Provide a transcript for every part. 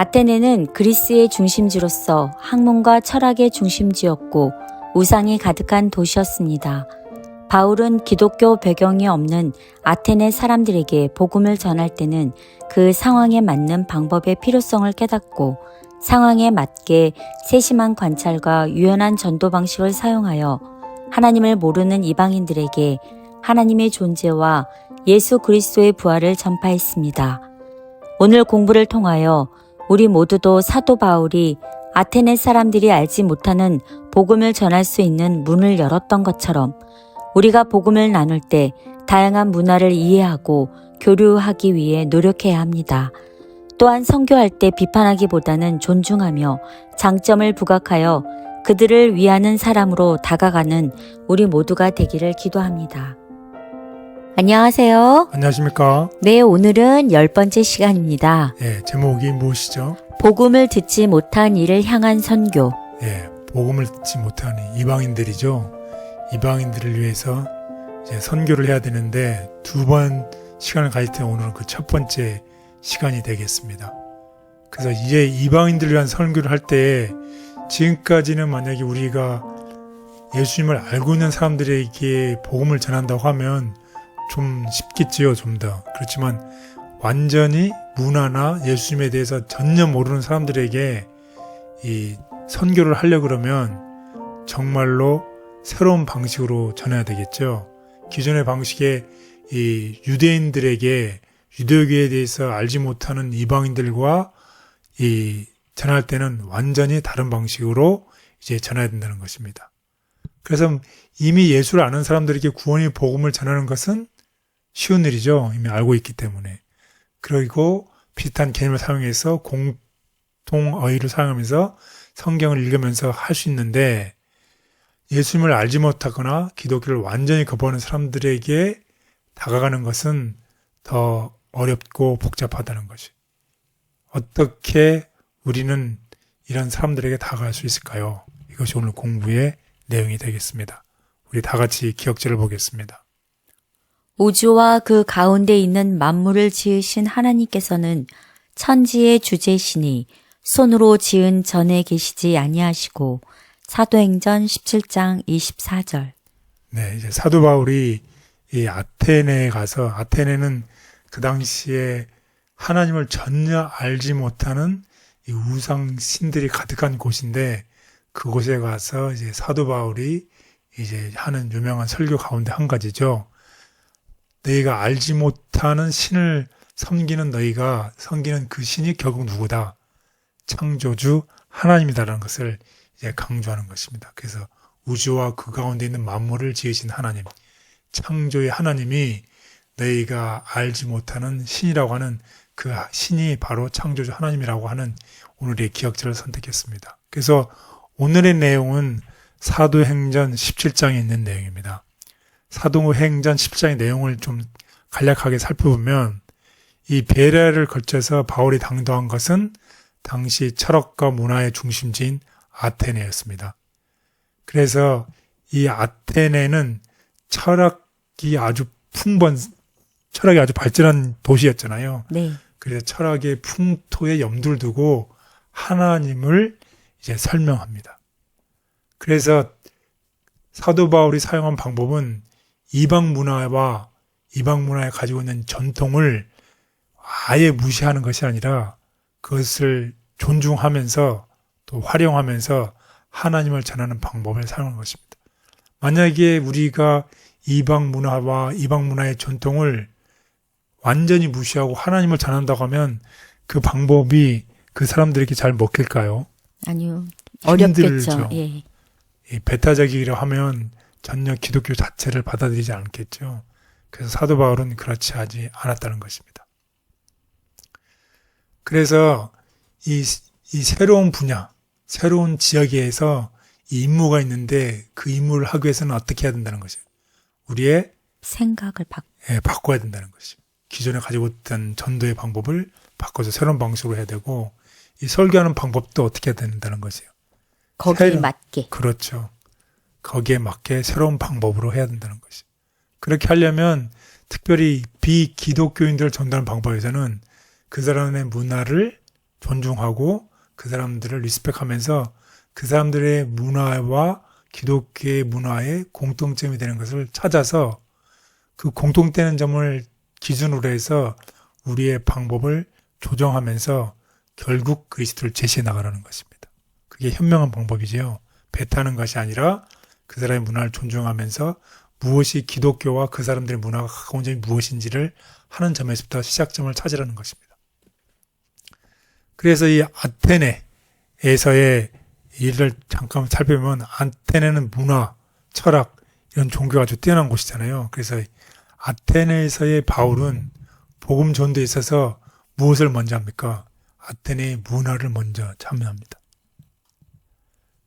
아테네는 그리스의 중심지로서 학문과 철학의 중심지였고 우상이 가득한 도시였습니다. 바울은 기독교 배경이 없는 아테네 사람들에게 복음을 전할 때는 그 상황에 맞는 방법의 필요성을 깨닫고 상황에 맞게 세심한 관찰과 유연한 전도 방식을 사용하여 하나님을 모르는 이방인들에게 하나님의 존재와 예수 그리스도의 부활을 전파했습니다. 오늘 공부를 통하여 우리 모두도 사도 바울이 아테네 사람들이 알지 못하는 복음을 전할 수 있는 문을 열었던 것처럼 우리가 복음을 나눌 때 다양한 문화를 이해하고 교류하기 위해 노력해야 합니다. 또한 선교할 때 비판하기보다는 존중하며 장점을 부각하여 그들을 위하는 사람으로 다가가는 우리 모두가 되기를 기도합니다. 안녕하세요. 안녕하십니까? 네, 오늘은 10번째 시간입니다. 예, 제목이 무엇이죠? 복음을 듣지 못한 이를 향한 선교. 예, 복음을 듣지 못하는 이방인들이죠. 이방인들을 위해서 이제 선교를 해야 되는데 두 번 시간을 가질 때 오늘은 그 첫 번째 시간이 되겠습니다. 그래서 이제 이방인들을 위한 선교를 할 때 지금까지는 만약에 우리가 예수님을 알고 있는 사람들에게 복음을 전한다고 하면 좀 쉽겠지요, 좀 더. 그렇지만 완전히 문화나 예수님에 대해서 전혀 모르는 사람들에게 이 선교를 하려고 그러면 정말로 새로운 방식으로 전해야 되겠죠. 기존의 방식에 이 유대인들에게 유대교에 대해서 알지 못하는 이방인들과 이 전할 때는 완전히 다른 방식으로 이제 전해야 된다는 것입니다. 그래서 이미 예수를 아는 사람들에게 구원의 복음을 전하는 것은 쉬운 일이죠. 이미 알고 있기 때문에. 그리고 비슷한 개념을 사용해서 공통어휘를 사용하면서 성경을 읽으면서 할 수 있는데 예수님을 알지 못하거나 기독교를 완전히 거부하는 사람들에게 다가가는 것은 더 어렵고 복잡하다는 것이. 어떻게 우리는 이런 사람들에게 다가갈 수 있을까요? 이것이 오늘 공부의 내용이 되겠습니다. 우리 다 같이 기억절을 보겠습니다. 우주와 그 가운데 있는 만물을 지으신 하나님께서는 천지의 주제시니 손으로 지은 전에 계시지 아니하시고 사도행전 17장 24절. 네, 이제 사도 바울이 이 아테네에 가서 아테네는 그 당시에 하나님을 전혀 알지 못하는 이 우상 신들이 가득한 곳인데 그곳에 가서 이제 사도 바울이 이제 하는 유명한 설교 가운데 한 가지죠. 너희가 알지 못하는 신을 섬기는 너희가 섬기는 그 신이 결국 누구다? 창조주 하나님이다라는 것을 이제 강조하는 것입니다. 그래서 우주와 그 가운데 있는 만물을 지으신 하나님, 창조의 하나님이 너희가 알지 못하는 신이라고 하는 그 신이 바로 창조주 하나님이라고 하는 오늘의 기억절을 선택했습니다. 그래서 오늘의 내용은 사도행전 17장에 있는 내용입니다. 사도행전 10장의 내용을 좀 간략하게 살펴보면 이 베레아를 거쳐서 바울이 당도한 것은 당시 철학과 문화의 중심지인 아테네였습니다. 그래서 이 아테네는 철학이 아주 발전한 도시였잖아요. 네. 그래서 철학의 풍토에 염두를 두고 하나님을 이제 설명합니다. 그래서 사도 바울이 사용한 방법은 이방 문화에 가지고 있는 전통을 아예 무시하는 것이 아니라 그것을 존중하면서 또 활용하면서 하나님을 전하는 방법을 사용한 것입니다. 만약에 우리가 이방 문화와 이방 문화의 전통을 완전히 무시하고 하나님을 전한다고 하면 그 방법이 그 사람들에게 잘 먹힐까요? 아니요. 어렵겠죠. 힘들죠. 예. 이 배타적이라 하면 전혀 기독교 자체를 받아들이지 않겠죠. 그래서 사도 바울은 그렇지 않았다는 것입니다. 그래서 이 새로운 분야, 새로운 지역에서 이 임무가 있는데 그 임무를 하기 위해서는 어떻게 해야 된다는 것이에요. 우리의 생각을 바꿔야 된다는 것이죠. 기존에 가지고 있던 전도의 방법을 바꿔서 새로운 방식으로 해야 되고 이 설교하는 방법도 어떻게 해야 된다는 것이에요. 거기에 맞게. 그렇죠. 거기에 맞게 새로운 방법으로 해야 된다는 것이죠. 그렇게 하려면 특별히 비기독교인들을 전도하는 방법에서는 그 사람의 문화를 존중하고 그 사람들을 리스펙하면서 그 사람들의 문화와 기독교의 문화의 공통점이 되는 것을 찾아서 그 공통되는 점을 기준으로 해서 우리의 방법을 조정하면서 결국 그리스도를 제시해 나가라는 것입니다. 그게 현명한 방법이지요. 배타는 것이 아니라 그 사람의 문화를 존중하면서 무엇이 기독교와 그 사람들의 문화가 가까운 점이 무엇인지를 하는 점에서부터 시작점을 찾으라는 것입니다. 그래서 이 아테네에서의 일을 잠깐 살펴보면 아테네는 문화, 철학, 이런 종교가 아주 뛰어난 곳이잖아요. 그래서 아테네에서의 바울은 복음 전도에 있어서 무엇을 먼저 합니까? 아테네의 문화를 먼저 참여합니다.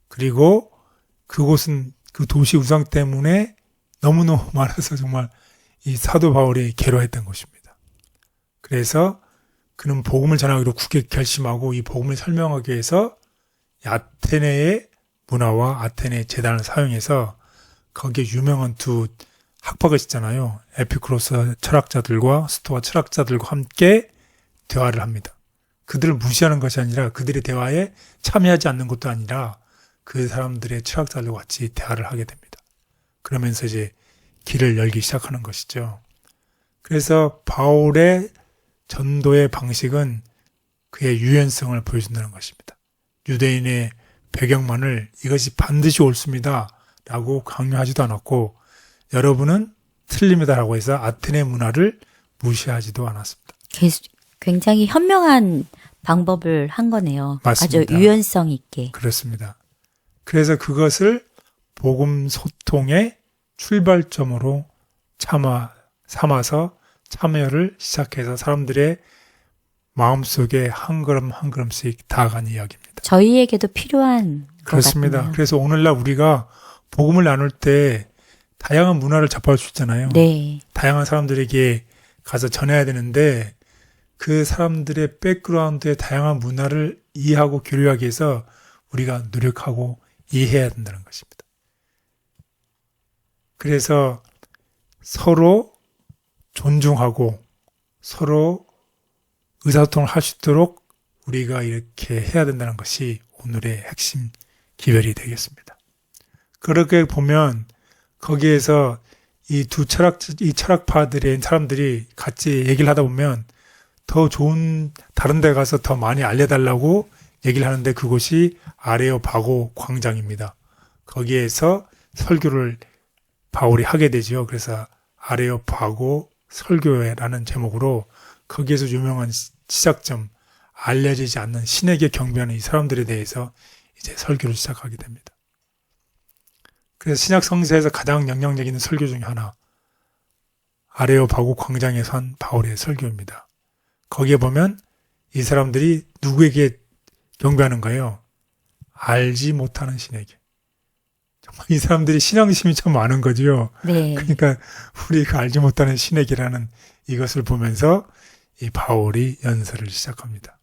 그리고 그곳은 그 도시 우상 때문에 너무너무 많아서 정말 이 사도 바울이 괴로워했던 것입니다. 그래서 그는 복음을 전하기로 굳게 결심하고 이 복음을 설명하기 위해서 아테네의 문화와 아테네의 재단을 사용해서 거기에 유명한 두 학파가 있잖아요. 에피쿠로스 철학자들과 스토아 철학자들과 함께 대화를 합니다. 그들을 무시하는 것이 아니라 그들의 대화에 참여하지 않는 것도 아니라 그 사람들의 철학자들과 같이 대화를 하게 됩니다. 그러면서 이제 길을 열기 시작하는 것이죠. 그래서 바울의 전도의 방식은 그의 유연성을 보여준다는 것입니다. 유대인의 배경만을 이것이 반드시 옳습니다 라고 강요하지도 않았고 여러분은 틀립니다 라고 해서 아테네 문화를 무시하지도 않았습니다. 굉장히 현명한 방법을 한 거네요. 맞습니다. 아주 유연성 있게. 그렇습니다. 그래서 그것을 복음 소통의 출발점으로 삼아서 참여를 시작해서 사람들의 마음속에 한 걸음 한 걸음씩 다가간 이야기입니다. 저희에게도 필요한 그렇습니다. 것 같네요. 그래서 오늘날 우리가 복음을 나눌 때 다양한 문화를 접할 수 있잖아요. 네. 다양한 사람들에게 가서 전해야 되는데 그 사람들의 백그라운드의 다양한 문화를 이해하고 교류하기 위해서 우리가 노력하고 이해해야 된다는 것입니다. 그래서 서로 존중하고 서로 의사소통을 할 수 있도록 우리가 이렇게 해야 된다는 것이 오늘의 핵심 기별이 되겠습니다. 그렇게 보면 거기에서 이 철학파들의 사람들이 같이 얘기를 하다 보면 더 좋은 다른 데 가서 더 많이 알려달라고 얘기를 하는데 그곳이 아레오파고 광장입니다. 거기에서 설교를 바울이 하게 되죠. 그래서 아레오파고 설교회라는 제목으로 거기에서 유명한 시작점, 알려지지 않는 신에게 경배하는 이 사람들에 대해서 이제 설교를 시작하게 됩니다. 그래서 신약 성서에서 가장 영향력 있는 설교 중에 하나, 아레오파고 광장에서 한 바울의 설교입니다. 거기에 보면 이 사람들이 누구에게 경배하는가요? 알지 못하는 신에게. 정말 이 사람들이 신앙심이 참 많은 거죠. 네. 그러니까 우리가 알지 못하는 신에게라는 이것을 보면서 이 바울이 연설을 시작합니다.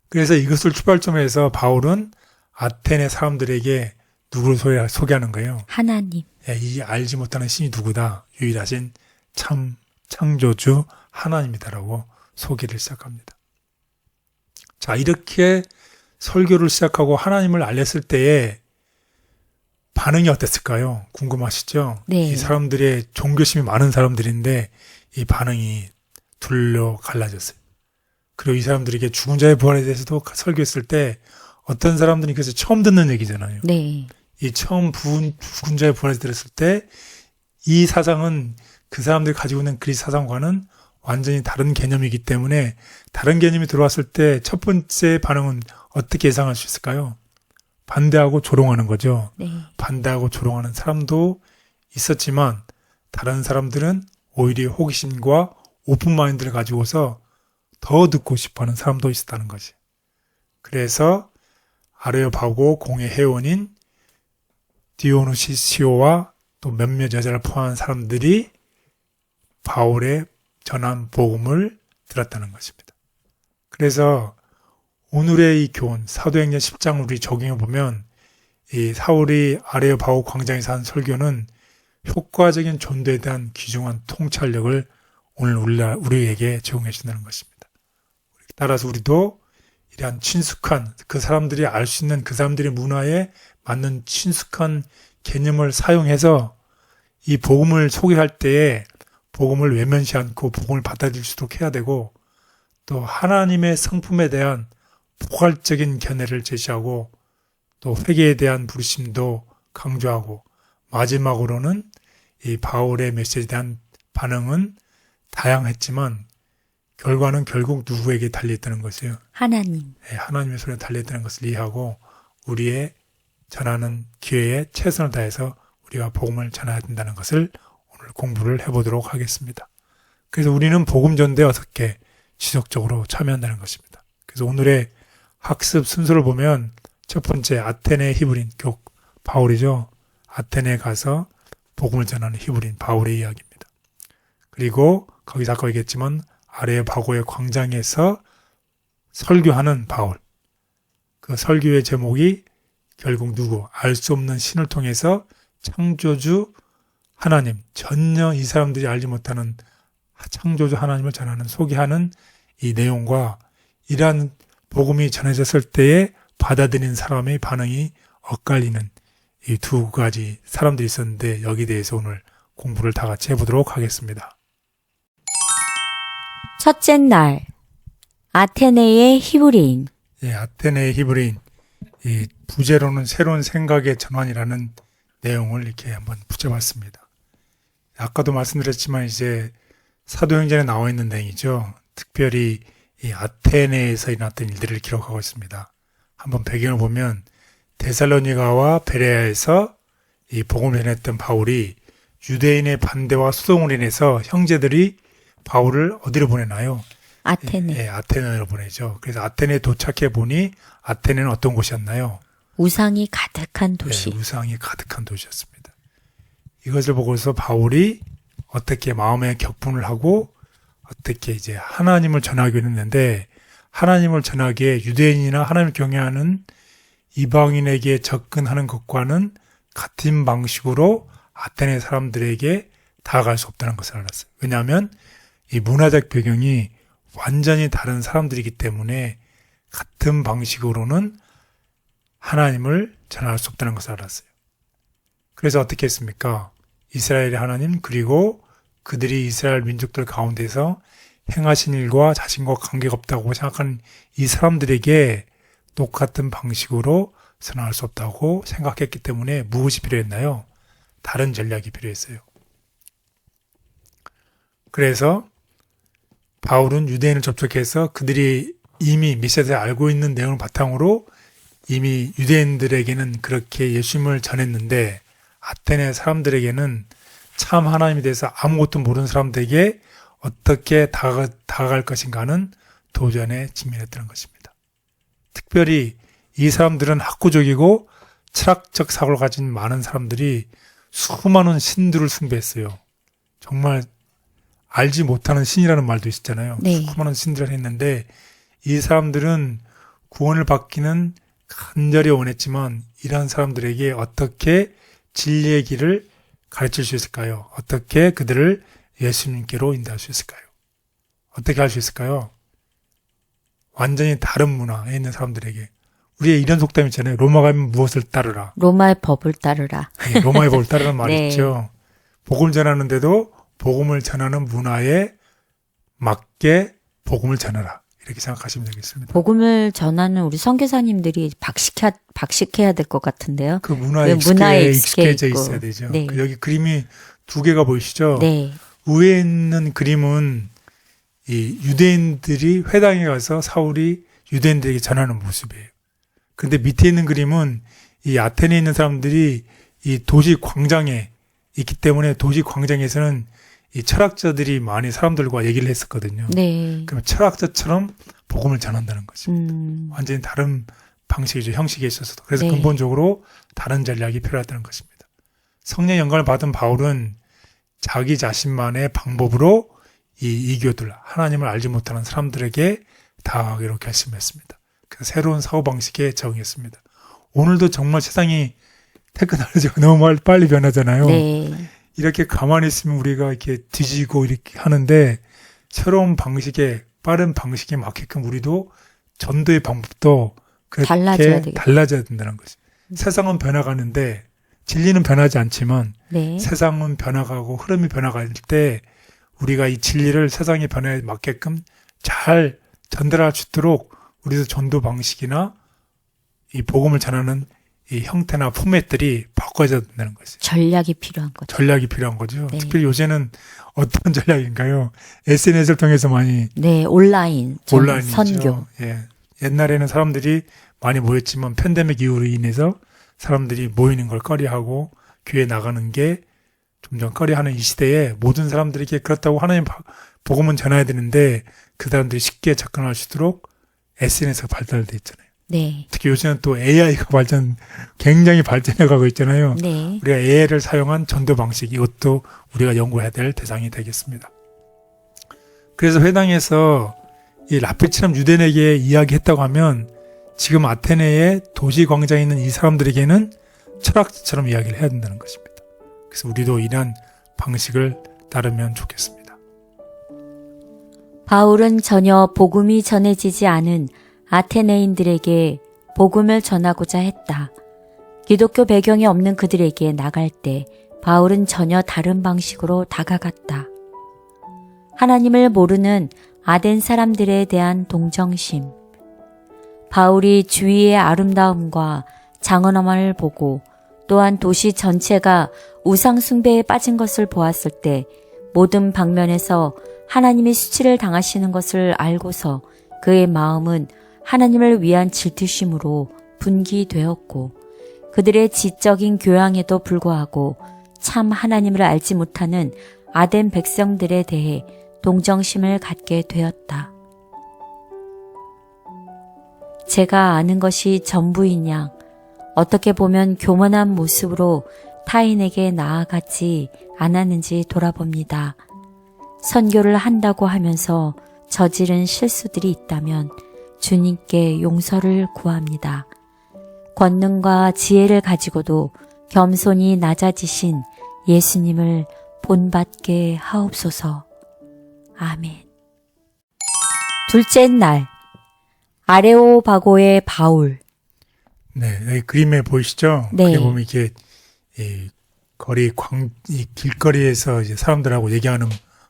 그래서 이것을 출발점에서 바울은 아테네 사람들에게 누구를 소개하는 거예요? 하나님. 이 알지 못하는 신이 누구다? 유일하신 참 창조주 하나님이다라고 소개를 시작합니다. 자, 이렇게 설교를 시작하고 하나님을 알렸을 때에 반응이 어땠을까요? 궁금하시죠? 네. 이 사람들의 종교심이 많은 사람들인데 이 반응이 둘로 갈라졌어요. 그리고 이 사람들에게 죽은 자의 부활에 대해서도 설교했을 때 어떤 사람들이 그래서 처음 듣는 얘기잖아요. 네. 이 처음 죽은 자의 부활에 들었을 때 이 사상은 그 사람들이 가지고 있는 그리스 사상과는 완전히 다른 개념이기 때문에 다른 개념이 들어왔을 때 첫 번째 반응은 어떻게 예상할 수 있을까요? 반대하고 조롱하는 거죠. 네. 반대하고 조롱하는 사람도 있었지만 다른 사람들은 오히려 호기심과 오픈마인드를 가지고서 더 듣고 싶어하는 사람도 있었다는 거지. 그래서 아레오파고 공회 회원인 디오누시시오와 또 몇몇 여자를 포함한 사람들이 바울의 전한 복음을 들었다는 것입니다. 그래서 오늘의 이 교훈, 사도행전 10장 우리 적용해 보면 이 사울이 아레오파고 광장에서 한 설교는 효과적인 전도에 대한 귀중한 통찰력을 오늘 우리에게 제공해 준다는 것입니다. 따라서 우리도 이러한 친숙한 그 사람들이 알 수 있는 그 사람들의 문화에 맞는 친숙한 개념을 사용해서 이 복음을 소개할 때에 복음을 외면시 않고 복음을 받아들일 수 있도록 해야 되고 또 하나님의 성품에 대한 포괄적인 견해를 제시하고 또 회개에 대한 부르심도 강조하고 마지막으로는 이 바울의 메시지에 대한 반응은 다양했지만 결과는 결국 누구에게 달려있다는 것이에요. 하나님. 하나님의 손에 달려있다는 것을 이해하고 우리의 전하는 기회에 최선을 다해서 우리가 복음을 전해야 된다는 것을 오늘 공부를 해보도록 하겠습니다. 그래서 우리는 복음 전도에 어떻게 지속적으로 참여한다는 것입니다. 그래서 오늘의 학습 순서를 보면 첫 번째 아테네 히브리인 바울이죠. 아테네에 가서 복음을 전하는 히브리인 바울의 이야기입니다. 그리고 거기서 아까 얘기했지만 아레바고의 광장에서 설교하는 바울. 그 설교의 제목이 결국 누구? 알 수 없는 신을 통해서 창조주 하나님, 전혀 이 사람들이 알지 못하는 창조주 하나님을 전하는 소개하는 이 내용과 이러한 복음이 전해졌을 때에 받아들이는 사람의 반응이 엇갈리는 이 두 가지 사람들이 있었는데 여기에 대해서 오늘 공부를 다 같이 해보도록 하겠습니다. 첫째 날, 아테네의 히브리인. 아테네의 히브리인. 이 부제로는 새로운 생각의 전환이라는 내용을 이렇게 한번 붙여봤습니다. 아까도 말씀드렸지만 이제 사도행전에 나와 있는 내용이죠. 특별히 이 아테네에서 일어났던 일들을 기록하고 있습니다. 한번 배경을 보면 데살로니가와 베레아에서 이 복음을 전했던 바울이 유대인의 반대와 수동으로 인해서 형제들이 바울을 어디로 보내나요? 아테네. 아테네로 보내죠. 그래서 아테네에 도착해 보니 아테네는 어떤 곳이었나요? 우상이 가득한 도시. 우상이 가득한 도시였습니다. 이것을 보고서 바울이 어떻게 마음의 격분을 하고 어떻게 이제 하나님을 전하기로 했는데 하나님을 전하기에 유대인이나 하나님을 경외하는 이방인에게 접근하는 것과는 같은 방식으로 아테네 사람들에게 다가갈 수 없다는 것을 알았어요. 왜냐하면 이 문화적 배경이 완전히 다른 사람들이기 때문에 같은 방식으로는 하나님을 전할 수 없다는 것을 알았어요. 그래서 어떻게 했습니까? 이스라엘의 하나님 그리고 그들이 이스라엘 민족들 가운데서 행하신 일과 자신과 관계가 없다고 생각하는 이 사람들에게 똑같은 방식으로 선언할 수 없다고 생각했기 때문에 무엇이 필요했나요? 다른 전략이 필요했어요. 그래서 바울은 유대인을 접촉해서 그들이 이미 미세에 알고 있는 내용을 바탕으로 이미 유대인들에게는 그렇게 예수님을 전했는데 아테네 사람들에게는 참 하나님에 대해서 아무것도 모르는 사람들에게 어떻게 다가갈 것인가는 도전에 직면했다는 것입니다. 특별히 이 사람들은 학구적이고 철학적 사고를 가진 많은 사람들이 수많은 신들을 숭배했어요. 정말 알지 못하는 신이라는 말도 있었잖아요. 네. 수많은 신들을 했는데 이 사람들은 구원을 받기는 간절히 원했지만 이러한 사람들에게 어떻게 진리의 길을 가르칠 수 있을까요? 어떻게 그들을 예수님께로 인도할 수 있을까요? 어떻게 할 수 있을까요? 완전히 다른 문화에 있는 사람들에게 우리의 이런 속담 있잖아요. 로마 가면 무엇을 따르라. 로마의 법을 따르라. 네, 로마의 법을 따르라는 말이 네. 있죠. 복음을 전하는데도 복음을 전하는 문화에 맞게 복음을 전하라. 이렇게 생각하시면 되겠습니다. 복음을 전하는 우리 선교사님들이 박식해야 될 것 같은데요. 그 문화에 익숙해져 있어야 되죠. 네. 여기 그림이 두 개가 보이시죠? 네. 위에 있는 그림은 이 유대인들이 회당에 가서 사울이 유대인들에게 전하는 모습이에요. 그런데 밑에 있는 그림은 이 아테네에 있는 사람들이 이 도시 광장에 있기 때문에 도시 광장에서는 이 철학자들이 많이 사람들과 얘기를 했었거든요. 네. 그럼 철학자처럼 복음을 전한다는 거죠. 완전히 다른 방식이죠. 형식에 있어서도. 그래서 네. 근본적으로 다른 전략이 필요하다는 것입니다. 성령 영감을 받은 바울은 자기 자신만의 방법으로 이 이교들, 하나님을 알지 못하는 사람들에게 다가가기로 결심했습니다. 그래서 새로운 사고방식에 적응했습니다. 오늘도 정말 세상이 테크놀로지가 너무 빨리 변하잖아요. 네. 이렇게 가만히 있으면 우리가 이렇게 뒤지고 이렇게 하는데 새로운 방식의 빠른 방식에 맞게끔 우리도 전도의 방법도 달라져야 그렇게 되겠다. 달라져야 된다는 거지. 세상은 변화가는데 진리는 변하지 않지만 네. 세상은 변화가고 흐름이 변화갈 때 우리가 이 진리를 세상의 변화에 맞게끔 잘 전달할 수 있도록 우리도 전도 방식이나 이 복음을 전하는 이 형태나 포맷들이 바꿔져야 된다는 거지. 전략이 필요한 거죠. 전략이 필요한 거죠. 네. 특별히 요새는 어떤 전략인가요? SNS를 통해서 많이 네, 온라인 온라인이죠. 선교. 예. 옛날에는 사람들이 많이 모였지만 팬데믹 이후로 인해서 사람들이 모이는 걸 꺼려하고 교회 나가는 게 점점 꺼려하는 이 시대에 모든 사람들에게 그렇다고 하나님 복음은 전해야 되는데 그 사람들이 쉽게 접근할 수 있도록 SNS가 발달돼 있잖아요. 네. 특히 요새는 또 AI가 굉장히 발전해 가고 있잖아요. 네. 우리가 AI를 사용한 전도 방식, 이것도 우리가 연구해야 될 대상이 되겠습니다. 그래서 회당에서 이 라피처럼 유대인에게 이야기했다고 하면 지금 아테네의 도시 광장에 있는 이 사람들에게는 철학자처럼 이야기를 해야 된다는 것입니다. 그래서 우리도 이런 방식을 따르면 좋겠습니다. 바울은 전혀 복음이 전해지지 않은 아테네인들에게 복음을 전하고자 했다. 기독교 배경이 없는 그들에게 나갈 때 바울은 전혀 다른 방식으로 다가갔다. 하나님을 모르는 아덴 사람들에 대한 동정심. 바울이 주위의 아름다움과 장엄함을 보고 또한 도시 전체가 우상 숭배에 빠진 것을 보았을 때 모든 방면에서 하나님이 수치를 당하시는 것을 알고서 그의 마음은 하나님을 위한 질투심으로 분기되었고 그들의 지적인 교양에도 불구하고 참 하나님을 알지 못하는 아덴 백성들에 대해 동정심을 갖게 되었다. 제가 아는 것이 전부인 양 어떻게 보면 교만한 모습으로 타인에게 나아가지 않았는지 돌아봅니다. 선교를 한다고 하면서 저지른 실수들이 있다면 주님께 용서를 구합니다. 권능과 지혜를 가지고도 겸손히 낮아지신 예수님을 본받게 하옵소서. 아멘. 둘째 날 아레오바고의 바울. 네, 여기 그림에 보이시죠? 네. 거기 보면 이게 이 길거리에서 이제 사람들하고 얘기하는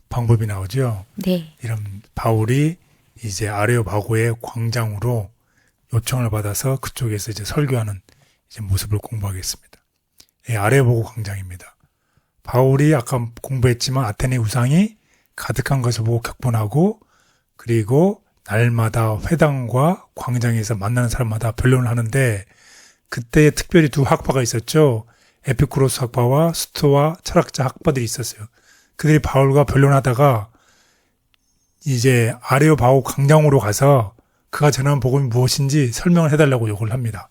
방법이 나오죠. 네. 이런 바울이 이제 아레오바고의 광장으로 요청을 받아서 그쪽에서 이제 설교하는 이제 모습을 공부하겠습니다. 예, 아레오바고 광장입니다. 바울이 아까 공부했지만 아테네 우상이 가득한 것을 보고 격분하고 그리고 날마다 회당과 광장에서 만나는 사람마다 변론을 하는데 그때 특별히 두 학파가 있었죠. 에피쿠로스 학파와 스토아 철학자 학파들이 있었어요. 그들이 바울과 변론하다가 이제 아레오바고 광장으로 가서 그가 전하는 복음이 무엇인지 설명을 해달라고 요구를 합니다.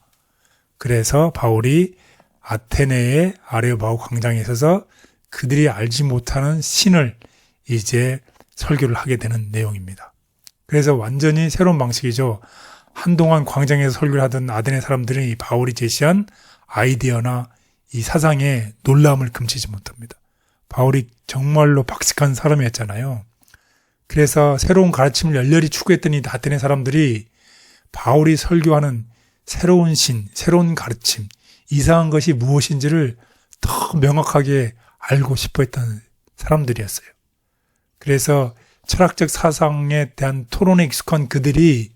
그래서 바울이 아테네의 아레오바고 광장에 있어서 그들이 알지 못하는 신을 이제 설교를 하게 되는 내용입니다. 그래서 완전히 새로운 방식이죠. 한동안 광장에서 설교를 하던 아테네 사람들은 이 바울이 제시한 아이디어나 이 사상에 놀라움을 금치지 못합니다. 바울이 정말로 박식한 사람이었잖아요. 그래서 새로운 가르침을 열렬히 추구했던 이 아테네 사람들이 바울이 설교하는 새로운 신, 새로운 가르침, 이상한 것이 무엇인지를 더 명확하게 알고 싶어 했던 사람들이었어요. 그래서 철학적 사상에 대한 토론에 익숙한 그들이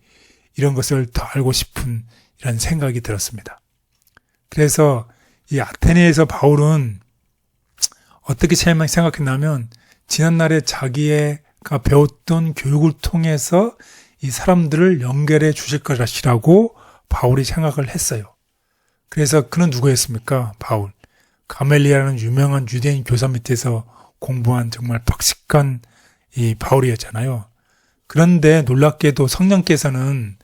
이런 것을 더 알고 싶은 이런 생각이 들었습니다. 그래서 이 아테네에서 바울은 어떻게 생각했냐면 지난날에 자기가 배웠던 교육을 통해서 이 사람들을 연결해 주실 것이라고 바울이 생각을 했어요. 그래서 그는 누구였습니까? 바울. 가멜리아라는 유명한 유대인 교사 밑에서 공부한 정말 박식한 이 바울이었잖아요. 그런데 놀랍게도 성령께서는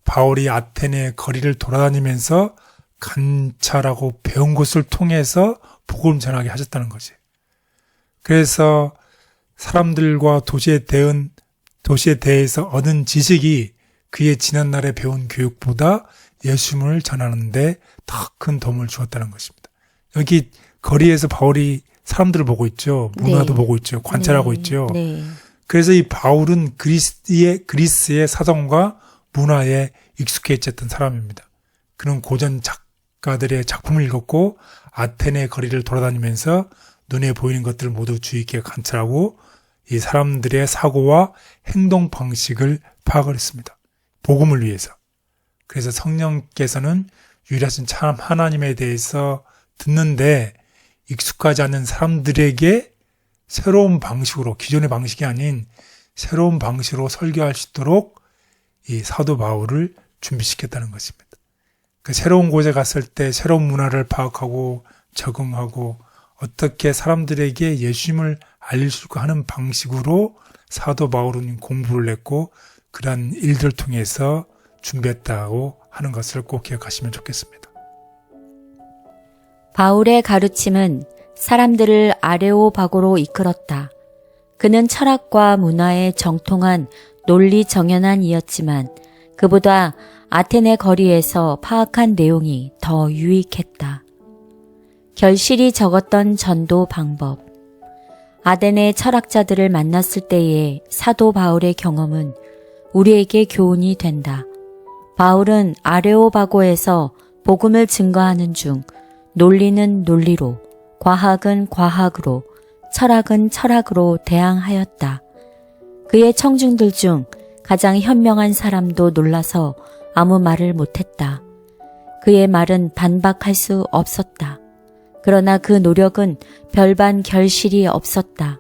바울이 아테네 거리를 돌아다니면서 관찰하고 배운 것을 통해서 복음을 전하게 하셨다는 거지. 그래서 사람들과 도시에 대해서 얻은 지식이 그의 지난날에 배운 교육보다 예수님을 전하는데 더 큰 도움을 주었다는 것입니다. 여기 거리에서 바울이 사람들을 보고 있죠. 문화도 네. 보고 있죠. 관찰하고 네. 있죠. 네. 그래서 이 바울은 그리스의 사정과 문화에 익숙해 있었던 사람입니다. 그는 고전 작가들의 작품을 읽었고 아테네 거리를 돌아다니면서 눈에 보이는 것들을 모두 주의 깊게 관찰하고 이 사람들의 사고와 행동 방식을 파악을 했습니다. 복음을 위해서. 그래서 성령께서는 유일하신 참 하나님에 대해서 듣는데 익숙하지 않는 사람들에게 새로운 방식으로, 기존의 방식이 아닌 새로운 방식으로 설교할 수 있도록 이 사도 바울을 준비시켰다는 것입니다. 그 새로운 곳에 갔을 때 새로운 문화를 파악하고 적응하고 어떻게 사람들에게 예수님을 알릴 수 있고 하는 방식으로 사도 바울은 공부를 했고 그러한 일들을 통해서 준비했다고 하는 것을 꼭 기억하시면 좋겠습니다. 바울의 가르침은 사람들을 아레오바고로 이끌었다. 그는 철학과 문화에 정통한 논리 정연한이었지만 그보다 아테네 거리에서 파악한 내용이 더 유익했다. 결실이 적었던 전도 방법. 아테네 철학자들을 만났을 때의 사도 바울의 경험은 우리에게 교훈이 된다. 바울은 아레오바고에서 복음을 증거하는 중 논리는 논리로, 과학은 과학으로, 철학은 철학으로 대항하였다. 그의 청중들 중 가장 현명한 사람도 놀라서 아무 말을 못했다. 그의 말은 반박할 수 없었다. 그러나 그 노력은 별반 결실이 없었다.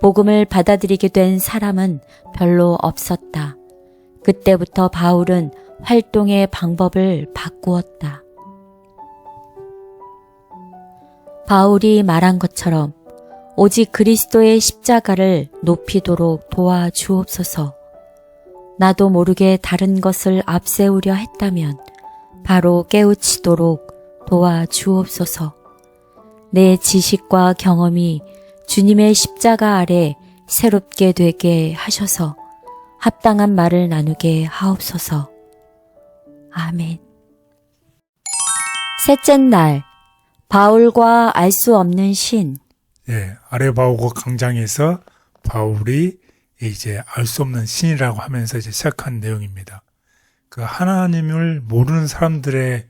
복음을 받아들이게 된 사람은 별로 없었다. 그때부터 바울은 활동의 방법을 바꾸었다. 바울이 말한 것처럼 오직 그리스도의 십자가를 높이도록 도와주옵소서. 나도 모르게 다른 것을 앞세우려 했다면 바로 깨우치도록 도와주옵소서. 내 지식과 경험이 주님의 십자가 아래 새롭게 되게 하셔서 합당한 말을 나누게 하옵소서. 아멘. 셋째 날, 바울과 알 수 없는 신. 예, 아레바오고 강장에서 바울이 이제 알 수 없는 신이라고 하면서 이제 시작한 내용입니다. 그 하나님을 모르는 사람들에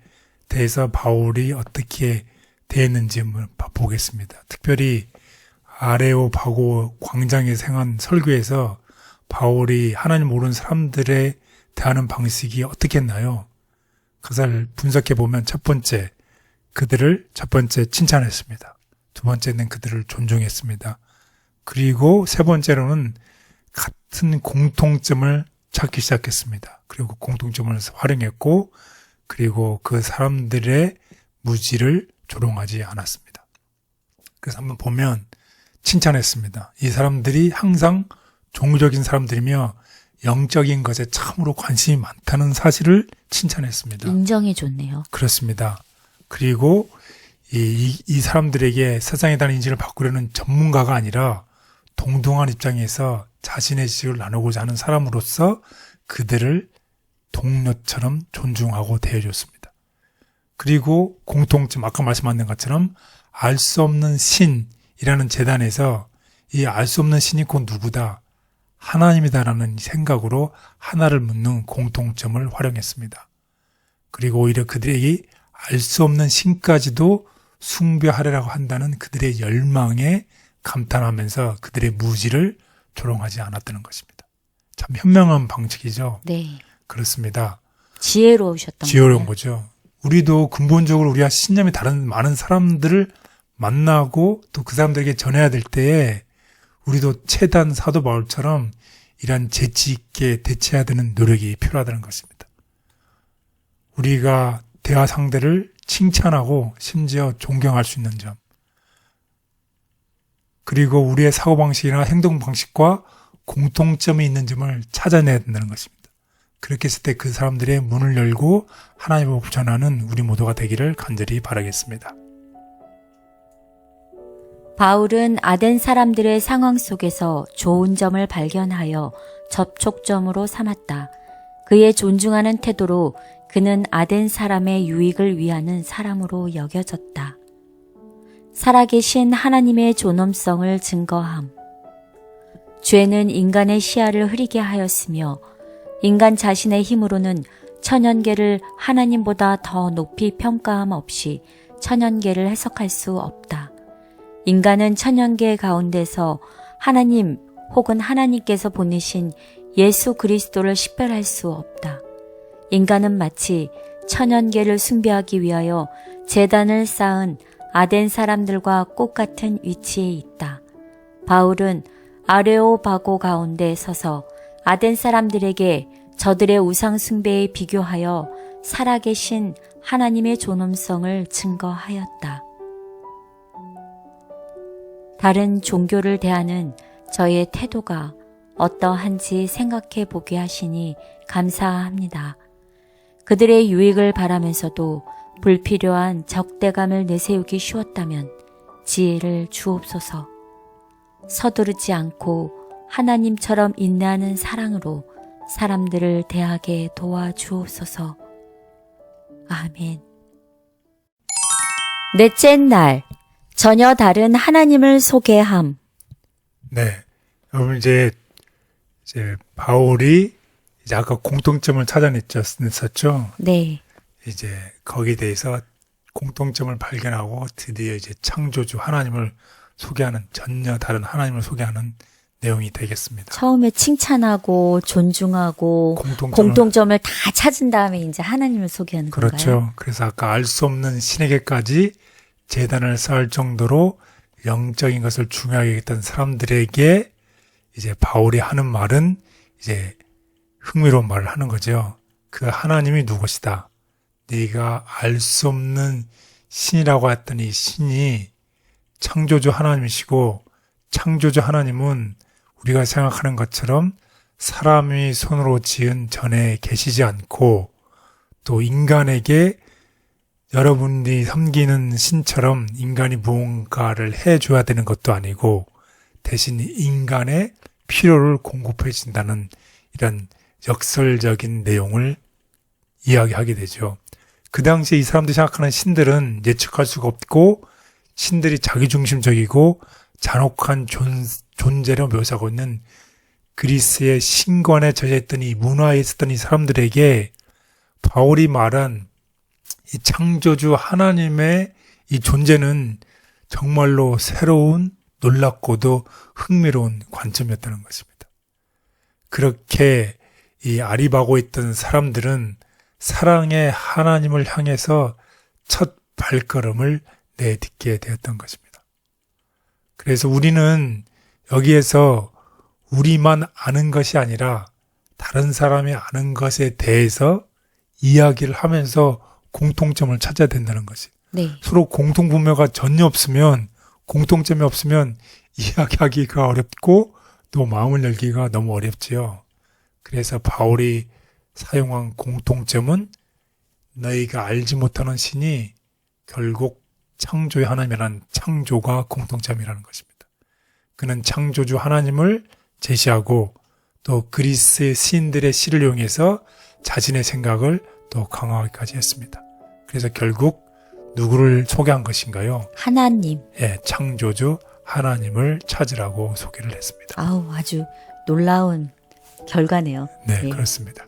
대해서 바울이 어떻게 대했는지 한번 보겠습니다. 특별히 아레오바고 광장에서 행한 설교에서 바울이 하나님 모르는 사람들에 대하는 방식이 어떻게 했나요? 그것을 분석해 보면 첫 번째 칭찬했습니다. 두 번째는 그들을 존중했습니다. 그리고 세 번째로는 같은 공통점을 찾기 시작했습니다. 그리고 공통점을 활용했고 그리고 그 사람들의 무지를 조롱하지 않았습니다. 그래서 한번 보면 칭찬했습니다. 이 사람들이 항상 종교적인 사람들이며 영적인 것에 참으로 관심이 많다는 사실을 칭찬했습니다. 인정해 줬네요. 그렇습니다. 그리고 이 사람들에게 세상에 대한 인지를 바꾸려는 전문가가 아니라 동등한 입장에서 자신의 지식을 나누고자 하는 사람으로서 그들을 동료처럼 존중하고 대해줬습니다. 그리고 공통점, 아까 말씀하신 것처럼 알 수 없는 신이라는 재단에서 이 알 수 없는 신이 곧 누구다? 하나님이다라는 생각으로 하나를 묻는 공통점을 활용했습니다. 그리고 오히려 그들에게 알 수 없는 신까지도 숭배하려고 한다는 그들의 열망에 감탄하면서 그들의 무지를 조롱하지 않았다는 것입니다. 참 현명한 방식이죠. 네. 그렇습니다. 지혜로운 거죠. 우리도 근본적으로 우리와 신념이 다른 많은 사람들을 만나고 또 그 사람들에게 전해야 될 때에 우리도 최단 사도 바울처럼 이런 재치 있게 대처해야 되는 노력이 필요하다는 것입니다. 우리가 대화 상대를 칭찬하고 심지어 존경할 수 있는 점, 그리고 우리의 사고방식이나 행동방식과 공통점이 있는 점을 찾아내야 된다는 것입니다. 그렇게 했을 때 그 사람들의 문을 열고 하나님을 전하는 우리 모두가 되기를 간절히 바라겠습니다. 바울은 아덴 사람들의 상황 속에서 좋은 점을 발견하여 접촉점으로 삼았다. 그의 존중하는 태도로 그는 아덴 사람의 유익을 위하는 사람으로 여겨졌다. 살아계신 하나님의 존엄성을 증거함. 죄는 인간의 시야를 흐리게 하였으며 인간 자신의 힘으로는 천연계를 하나님보다 더 높이 평가함 없이 천연계를 해석할 수 없다. 인간은 천연계 가운데서 하나님 혹은 하나님께서 보내신 예수 그리스도를 식별할 수 없다. 인간은 마치 천연계를 숭배하기 위하여 제단을 쌓은 아덴 사람들과 똑같은 위치에 있다. 바울은 아레오바고 가운데 서서 아덴 사람들에게 저들의 우상 숭배에 비교하여 살아계신 하나님의 존엄성을 증거하였다. 다른 종교를 대하는 저의 태도가 어떠한지 생각해 보게 하시니 감사합니다. 그들의 유익을 바라면서도 불필요한 적대감을 내세우기 쉬웠다면 지혜를 주옵소서. 서두르지 않고 하나님처럼 인내하는 사랑으로 사람들을 대하게 도와주옵소서. 아멘. 넷째 날, 전혀 다른 하나님을 소개함. 네. 여러분 이제 바울이 이제 아까 공통점을 찾아냈었죠. 네. 이제 거기에 대해서 공통점을 발견하고 드디어 이제 창조주 하나님을 소개하는 전혀 다른 하나님을 소개하는 내용이 되겠습니다. 처음에 칭찬하고 존중하고 공통점을 다 찾은 다음에 이제 하나님을 소개하는 건가요? 그렇죠. 그래서 아까 알 수 없는 신에게까지 제단을 쌓을 정도로 영적인 것을 중요하게 했던 사람들에게 이제 바울이 하는 말은 이제 흥미로운 말을 하는 거죠. 그 하나님이 누구시다. 네가 알 수 없는 신이라고 했던 이 신이 창조주 하나님이시고 창조주 하나님은 우리가 생각하는 것처럼 사람이 손으로 지은 전에 계시지 않고 또 인간에게 여러분이 섬기는 신처럼 인간이 무언가를 해줘야 되는 것도 아니고 대신 인간의 필요를 공급해 준다는 이런 역설적인 내용을 이야기하게 되죠. 그 당시에 이 사람들이 생각하는 신들은 예측할 수가 없고 신들이 자기중심적이고 잔혹한 존재로 묘사하고 있는 그리스의 신권에 젖어있던 이 문화에 있었던 이 사람들에게 바울이 말한 이 창조주 하나님의 이 존재는 정말로 새로운 놀랍고도 흥미로운 관점이었다는 것입니다. 그렇게 이 아리바고 있던 사람들은 사랑의 하나님을 향해서 첫 발걸음을 내딛게 되었던 것입니다. 그래서 우리는 여기에서 우리만 아는 것이 아니라 다른 사람이 아는 것에 대해서 이야기를 하면서 공통점을 찾아야 된다는 것이. 네. 서로 공통분모가 전혀 없으면 공통점이 없으면 이야기하기가 어렵고 또 마음을 열기가 너무 어렵지요. 그래서 바울이 사용한 공통점은 너희가 알지 못하는 신이 결국 창조의 하나님이라는 창조가 공통점이라는 것입니다. 그는 창조주 하나님을 제시하고 또 그리스의 시인들의 시를 이용해서 자신의 생각을 또 강화하기까지 했습니다. 그래서 결국 누구를 소개한 것인가요? 하나님. 예, 창조주 하나님을 찾으라고 소개를 했습니다. 아우, 아주 놀라운 결과네요. 네, 그렇습니다.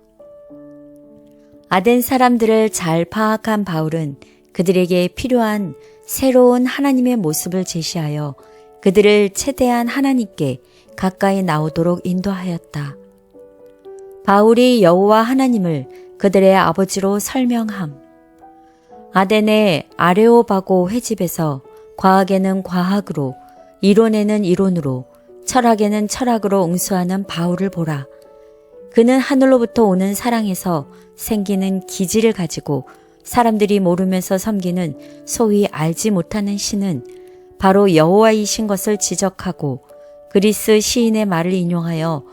아덴 사람들을 잘 파악한 바울은 그들에게 필요한 새로운 하나님의 모습을 제시하여 그들을 최대한 하나님께 가까이 나오도록 인도하였다. 바울이 여호와 하나님을 그들의 아버지로 설명함. 아덴의 아레오바고 회집에서 과학에는 과학으로, 이론에는 이론으로, 철학에는 철학으로 응수하는 바울을 보라. 그는 하늘로부터 오는 사랑에서 생기는 기질을 가지고 사람들이 모르면서 섬기는 소위 알지 못하는 신은 바로 여호와이신 것을 지적하고 그리스 시인의 말을 인용하여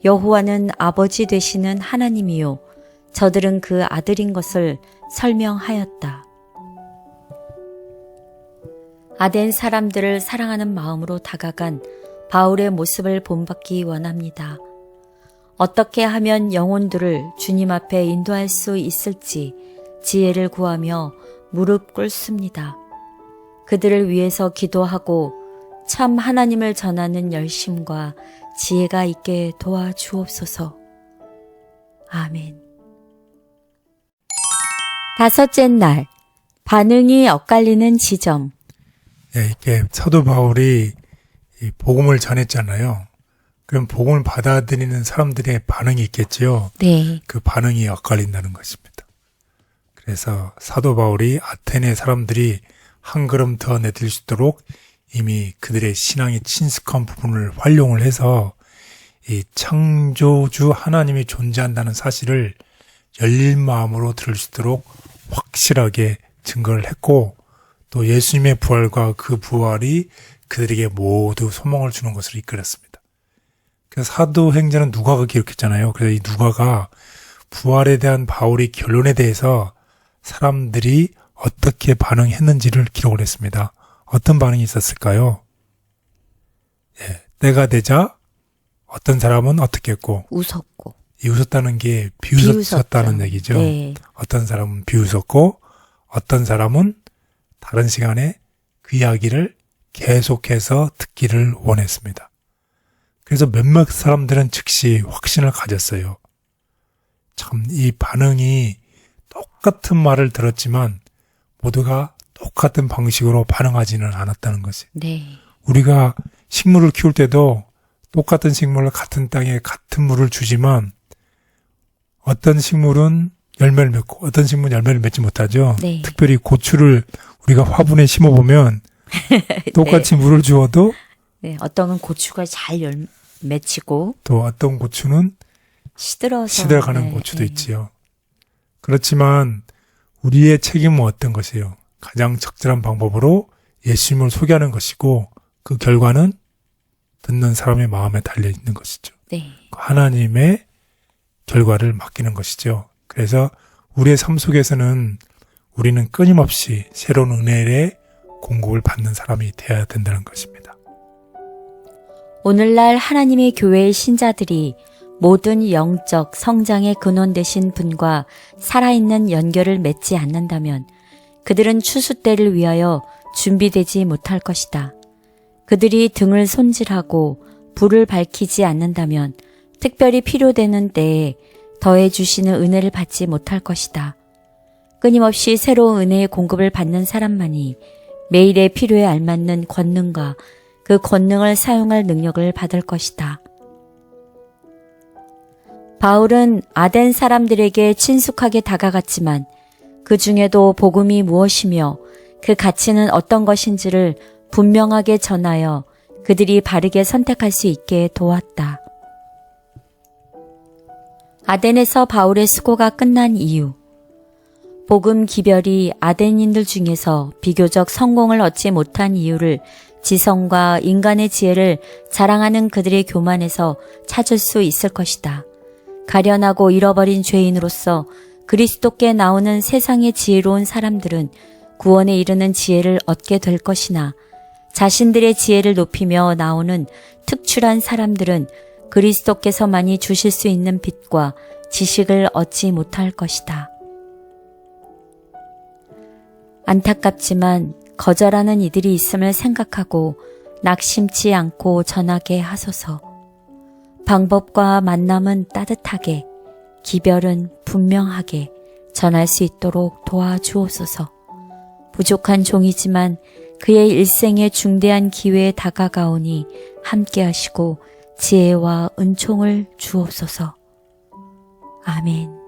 여호와는 아버지 되시는 하나님이요 저들은 그 아들인 것을 설명하였다. 아덴 사람들을 사랑하는 마음으로 다가간 바울의 모습을 본받기 원합니다. 어떻게 하면 영혼들을 주님 앞에 인도할 수 있을지 지혜를 구하며 무릎 꿇습니다. 그들을 위해서 기도하고 참 하나님을 전하는 열심과 지혜가 있게 도와주옵소서. 아멘. 다섯째 날, 반응이 엇갈리는 지점. 예, 이렇게 사도 바울이 이 복음을 전했잖아요. 그럼 복음을 받아들이는 사람들의 반응이 있겠지요. 네. 그 반응이 엇갈린다는 것입니다. 그래서 사도 바울이 아테네 사람들이 한 걸음 더 내딜 수 있도록 이미 그들의 신앙의 친숙한 부분을 활용을 해서 이 창조주 하나님이 존재한다는 사실을 열린 마음으로 들을 수 있도록 확실하게 증거를 했고, 또 예수님의 부활과 그 부활이 그들에게 모두 소망을 주는 것을 이끌었습니다. 그래서 사도행전은 누가가 기록했잖아요. 그래서 이 누가가 부활에 대한 바울의 결론에 대해서 사람들이 어떻게 반응했는지를 기록을 했습니다. 어떤 반응이 있었을까요? 예, 때가 되자 어떤 사람은 어떻게 했고, 웃었고. 이 웃었다는 게 비웃었죠. 비웃었다는 얘기죠. 네. 어떤 사람은 비웃었고, 어떤 사람은 다른 시간에 그 이야기를 계속해서 듣기를 원했습니다. 그래서 몇몇 사람들은 즉시 확신을 가졌어요. 참, 이 반응이 똑같은 말을 들었지만 모두가 똑같은 방식으로 반응하지는 않았다는 것이. 네. 우리가 식물을 키울 때도 똑같은 식물을 같은 땅에 같은 물을 주지만 어떤 식물은 열매를 맺고 어떤 식물은 열매를 맺지 못하죠. 네. 특별히 고추를 우리가 화분에 심어보면 똑같이 물을 주어도 네. 어떤 건 고추가 잘 맺히고 또 어떤 고추는 시들어서 시들어가는 네, 고추도 네. 있지요. 그렇지만 우리의 책임은 어떤 것이에요? 가장 적절한 방법으로 예수님을 소개하는 것이고 그 결과는 듣는 사람의 마음에 달려있는 것이죠. 네. 하나님의 결과를 맡기는 것이죠. 그래서 우리의 삶 속에서는 우리는 끊임없이 새로운 은혜의 공급을 받는 사람이 되어야 된다는 것입니다. 오늘날 하나님의 교회의 신자들이 모든 영적 성장의 근원 되신 분과 살아있는 연결을 맺지 않는다면 그들은 추수 때를 위하여 준비되지 못할 것이다. 그들이 등을 손질하고 불을 밝히지 않는다면 특별히 필요되는 때에 더해 주시는 은혜를 받지 못할 것이다. 끊임없이 새로운 은혜의 공급을 받는 사람만이 매일의 필요에 알맞는 권능과 그 권능을 사용할 능력을 받을 것이다. 바울은 아덴 사람들에게 친숙하게 다가갔지만 그 중에도 복음이 무엇이며 그 가치는 어떤 것인지를 분명하게 전하여 그들이 바르게 선택할 수 있게 도왔다. 아덴에서 바울의 수고가 끝난 이유. 복음 기별이 아덴인들 중에서 비교적 성공을 얻지 못한 이유를 지성과 인간의 지혜를 자랑하는 그들의 교만에서 찾을 수 있을 것이다. 가련하고 잃어버린 죄인으로서 그리스도께 나오는 세상의 지혜로운 사람들은 구원에 이르는 지혜를 얻게 될 것이나 자신들의 지혜를 높이며 나오는 특출한 사람들은 그리스도께서만이 주실 수 있는 빛과 지식을 얻지 못할 것이다. 안타깝지만 거절하는 이들이 있음을 생각하고 낙심치 않고 전하게 하소서. 방법과 만남은 따뜻하게, 기별은 분명하게 전할 수 있도록 도와주옵소서. 부족한 종이지만 그의 일생에 중대한 기회에 다가가오니 함께 하시고 지혜와 은총을 주옵소서. 아멘.